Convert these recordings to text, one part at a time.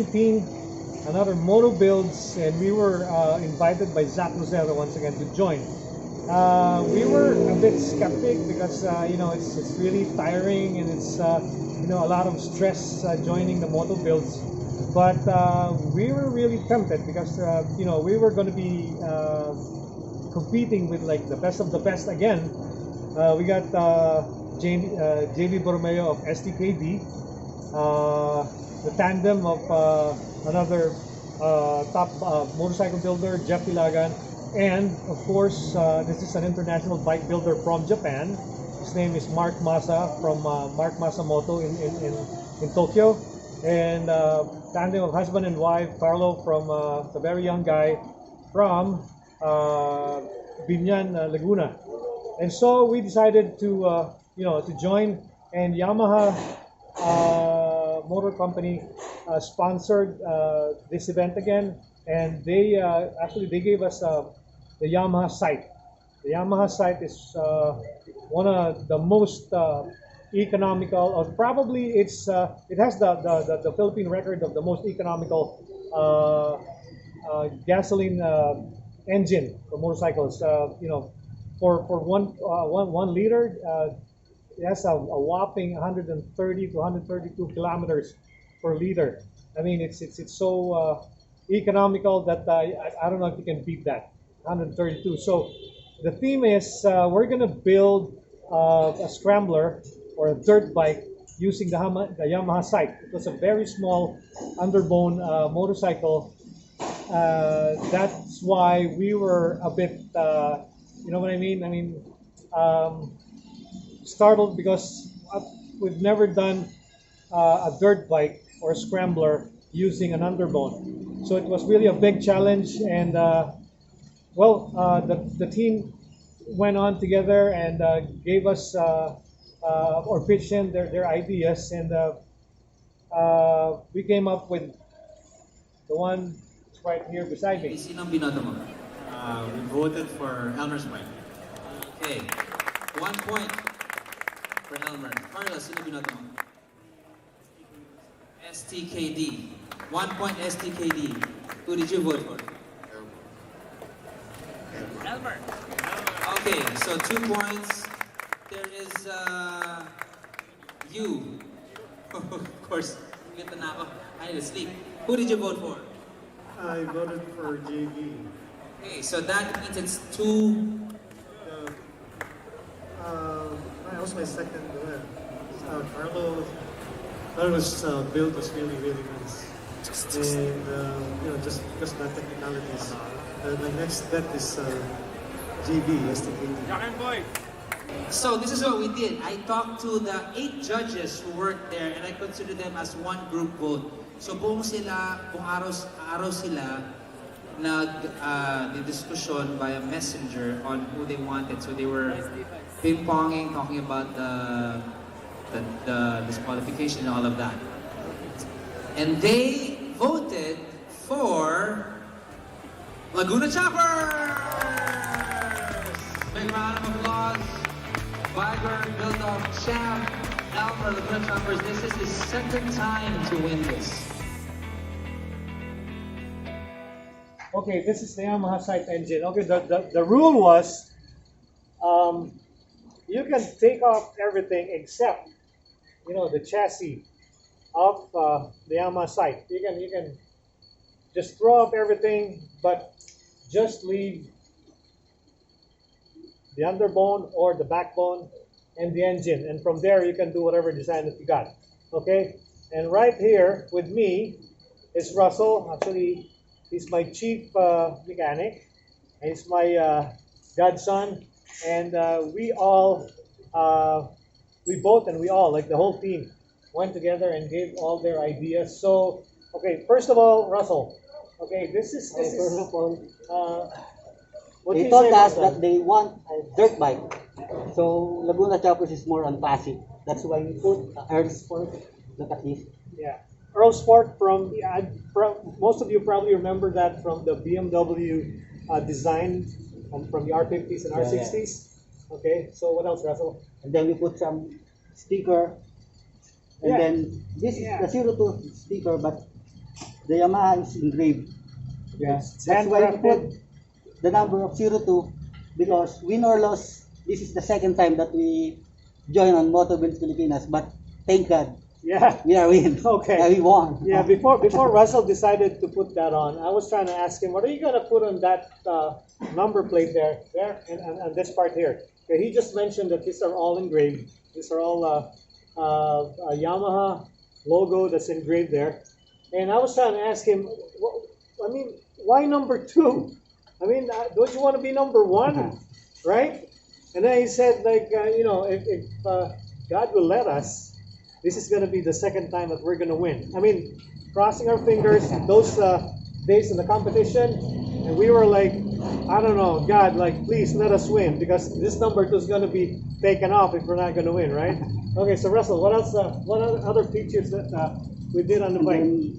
2019, another Motobuilds, and we were invited by Zach Lucero once again to join. We were a bit skeptic because it's really tiring and it's a lot of stress joining the Motobuilds. But we were really tempted because we were going to be competing with like the best of the best again. We got JB Borromeo of STKD, the tandem of another top motorcycle builder, Jeff Ilagan, and of course this is an international bike builder from Japan. His name is Mark Masa from Mark Masa Moto in Tokyo, and tandem of husband and wife, Carlo from the very young guy from Binyan, Laguna. And so we decided to join, and Yamaha Motor Company sponsored this event again, and they gave us the Yamaha site. The Yamaha site is one of the most economical, or probably it has the Philippine record of the most economical gasoline engine for motorcycles. For one liter, it has a whopping 130 to 132 kilometers per liter. I mean, it's so economical that I don't know if you can beat that, 132. So the theme is we're gonna build a scrambler or a dirt bike using the Yamaha site. It was a very small underbone motorcycle. That's why we were a bit, you know what I mean? I mean, startled because we've never done a dirt bike or a scrambler using an underbone. So it was really a big challenge, and the team went on together and gave us or pitched in their ideas, and we came up with the one right here beside me. Sinong binoto mo? We voted for Elmer's bike. Okay. 1 point for Elmer. Carlos, sino binoto mo? STKD. 1 point STKD. Who did you vote for? Elmer. Okay, so 2 points. There is you. Of course, get the nap. I need to sleep. Who did you vote for? I voted for JV. Okay, so that means it's 2. That was my second one. Carlo's build was really, really nice. And, just because of that technicalities. My next bet is JV, STK. So this is what we did. I talked to the 8 judges who worked there, and I consider them as one group vote. So buong araw sila nag-discussion by a messenger on who they wanted. So they were ping-ponging, talking about the disqualification and all of that. And they voted for Laguna Choppers! Big round of applause. Viber, Build-Up, Champ, Elmer, Laguna Choppers. This is his second time to win this. Okay, this is the Yamaha site engine. Okay, the rule was you can take off everything except the chassis of the Yamaha site. You can just throw up everything, but just leave the underbone or the backbone and the engine, and from there you can do whatever design that you got. Okay, and right here with me is Russell. Actually, he's my chief mechanic, and he's my godson, and we both and we all, like the whole team, went together and gave all their ideas. So, okay, first of all, Russell. Okay, this is what They do you told say us about that they want a dirt bike. So Laguna Choppers is more on classic. That's why we put Earth Sport. Look at this. Yeah, Earl Sport from most of you probably remember that from the BMW design from the R50s and R60s. Okay, so what else, Russell? And then we put some sticker. And then this is the 02 sticker, but the Yamaha is engraved. Yeah. That's why we put the number of 02 because win or loss, this is the second time that we join on Motobuilds Pilipinas, but thank God Yeah. we are win. Okay. Yeah, we won. Yeah, before Russell decided to put that on, I was trying to ask him, what are you gonna put on that number plate there, and this part here? Okay, he just mentioned that these are all engraved. These are all a Yamaha logo that's engraved there. And I was trying to ask him, I mean, why number 2? I mean, don't you want to be number 1, right? And then he said, like, if God will let us, this is going to be the second time that we're going to win. I mean, crossing our fingers, those days in the competition, and we were like, I don't know, God, like, please let us win, because this number 2 is going to be taken off if we're not going to win, right? Okay, so Russell, what else? What are other features that we did on the And bike? then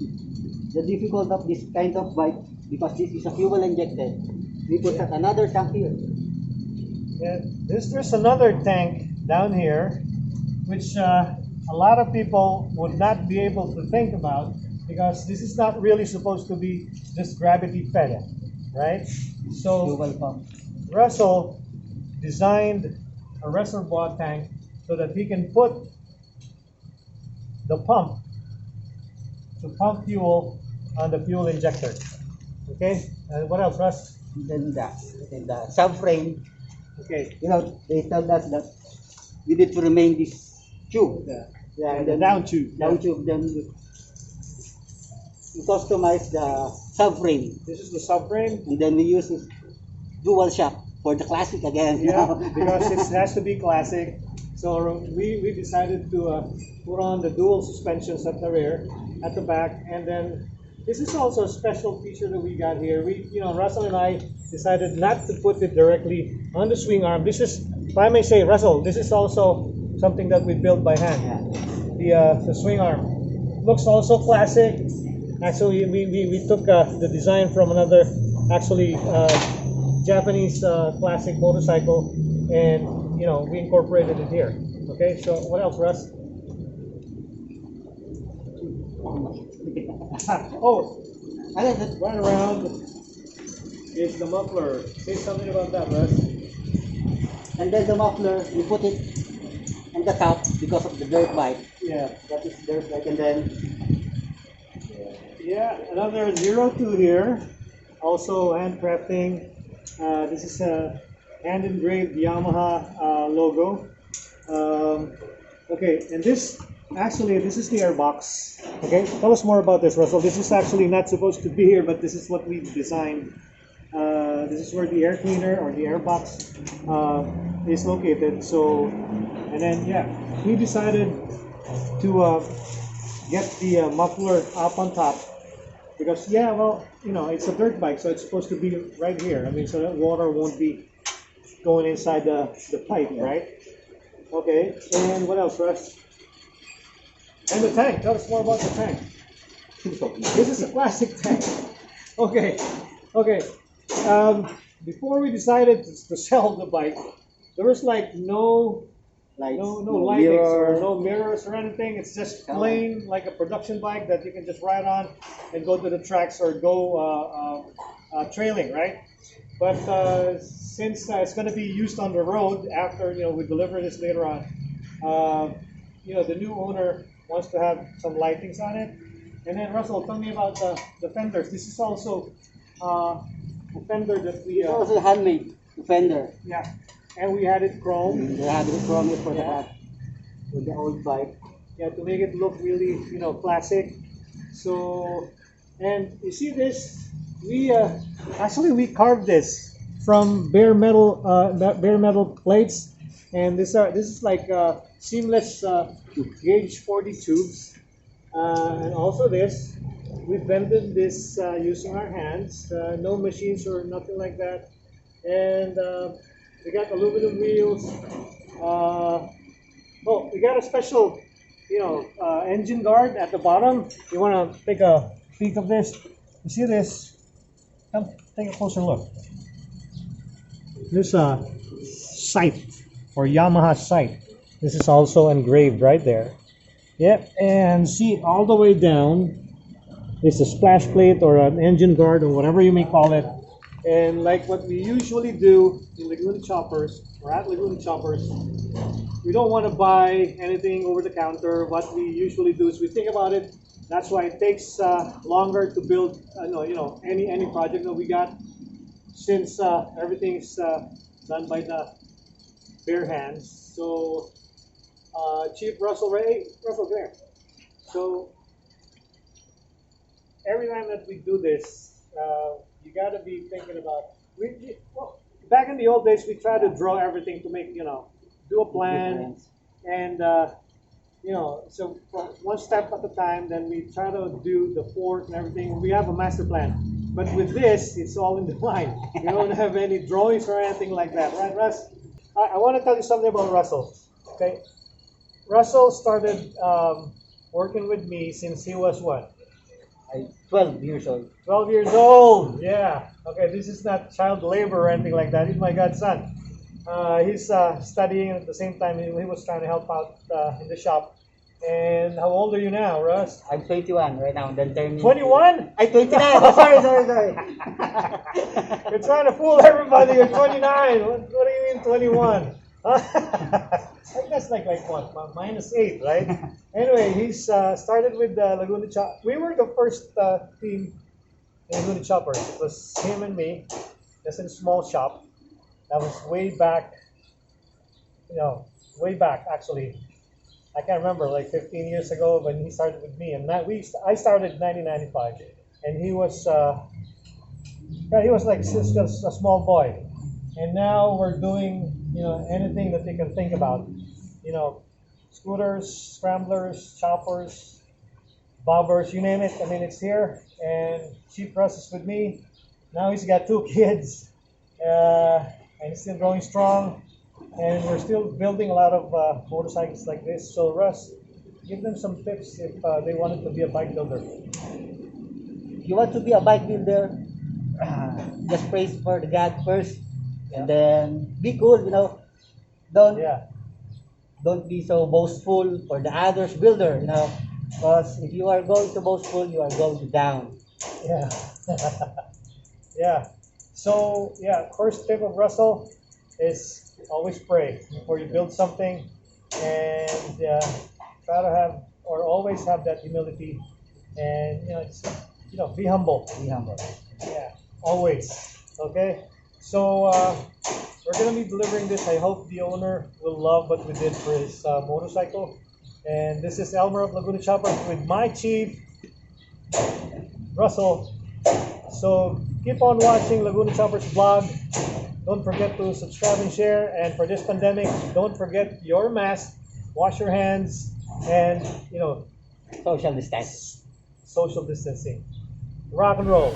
the difficult of this kind of bike, because this is a fuel injected, we put another tank here. Yeah, there's another tank down here, which a lot of people would not be able to think about, because this is not really supposed to be just gravity fed, right? So Fuel pump. Russell designed a reservoir tank so that he can put the pump to pump fuel on the fuel injector. Okay, and what else, Russ? Then the subframe, Okay, they told us that we need to remain this tube. Yeah, and the then down tube. down tube, then we customize the subframe, This is the subframe. and then we use this dual shock for the classic again. Yeah, because it has to be classic. So we decided to put on the dual suspensions at the rear, at the back, and then this is also a special feature that we got here. Russell and I decided not to put it directly on the swing arm. This is, if I may say, Russell, this is also something that we built by hand. The swing arm looks also classic. Actually, we took the design from another, Japanese classic motorcycle, and we incorporated it here. Okay, so what else, Russ? Oh, right around is the muffler. Say something about that, Russ. And then the muffler, we put it on the top because of the dirt bike. Yeah. That is dirt bike, and then Yeah, another 02 here. Also handcrafting. This is a hand engraved Yamaha logo. Okay, and this is the airbox. Okay, tell us more about this, Russell. This is actually not supposed to be here, but this is what we designed. This is where the air cleaner or the airbox is located. So, and then we decided to get the muffler up on top because it's a dirt bike, so it's supposed to be right here. I mean, so that water won't be going inside the pipe, right? Okay, and what else, Russ? And the tank. Tell us more about the tank. This is a plastic tank. Okay. Before we decided to sell the bike, there was like no lightings or no mirrors or anything. It's just plain like a production bike that you can just ride on and go to the tracks or go trailing, right? But since it's going to be used on the road after we deliver this later on, the new owner wants to have some lightings on it. And then Russell, tell me about the fenders. This is also a fender that we it's also handmade fender. yeah, and we had it chrome. We had it from it for the old bike. Yeah, to make it look really classic. So, and you see this, we carved this from bare metal plates, and this is like seamless gauge 40 tubes, and also this we bended this using our hands, no machines or nothing like that, and we got aluminum wheels. We got a special engine guard at the bottom. You want to take a peek of this? You see this? Come take a closer look. There's a sight, or Yamaha sight. This is also engraved right there. Yep, and see all the way down. is a splash plate or an engine guard or whatever you may call it. And like what we usually do in Laguna Choppers, or at Laguna Choppers, we don't want to buy anything over the counter. What we usually do is we think about it. That's why it takes longer to build, any project that we got, since everything's done by the bare hands. So, Chief Russell, hey, Russell, come here. So, every time that we do this, you got to be thinking about. Back in the old days, we try to draw everything to make, do a plan, and so from one step at a time. Then we try to do the fork and everything. We have a master plan, but with this, it's all in the mind. We don't have any drawings or anything like that, right, Russ? I want to tell you something about Russell. Okay, Russell started working with me since he was what? 12 years old. 12 years old. Yeah. Okay, this is not child labor or anything like that. He's my godson. He's studying, and at the same time he was trying to help out in the shop. And how old are you now, Russ? I'm 21 right now. Then turning 21? I'm 29. Oh, sorry. You're trying to fool everybody. You're 29. What do you mean 21? That's like what? -8, right? Anyway, he's started with Laguna Choppers. We were the first team in Laguna Choppers. It was him and me, just in a small shop. That was way back actually. I can't remember, like 15 years ago when he started with me. And I started in 1995, and he was like just a small boy. And now we're doing anything that they can think about. Scooters, scramblers, choppers, bobbers, you name it. I mean, it's here. And Chief Russ is with me. Now he's got 2 kids, and he's still growing strong. And we're still building a lot of motorcycles like this. So Russ, give them some tips if they wanted to be a bike builder. You want to be a bike builder? Just praise for the God first, and then be cool. Don't be so boastful for the others builder. Because if you are going to boastful, you are going down. Yeah. Yeah. So first tip of Russell is always pray before you build something, and try to have or always have that humility, and be humble. Be humble. Yeah, always. Okay. So we're gonna be delivering this. I hope the owner will love what we did for his motorcycle. And this is Elmer of Laguna Choppers with my chief, Russell. So keep on watching Laguna Choppers vlog. Don't forget to subscribe and share. And for this pandemic, don't forget your mask, wash your hands, and Social distance. social distancing. Rock and roll.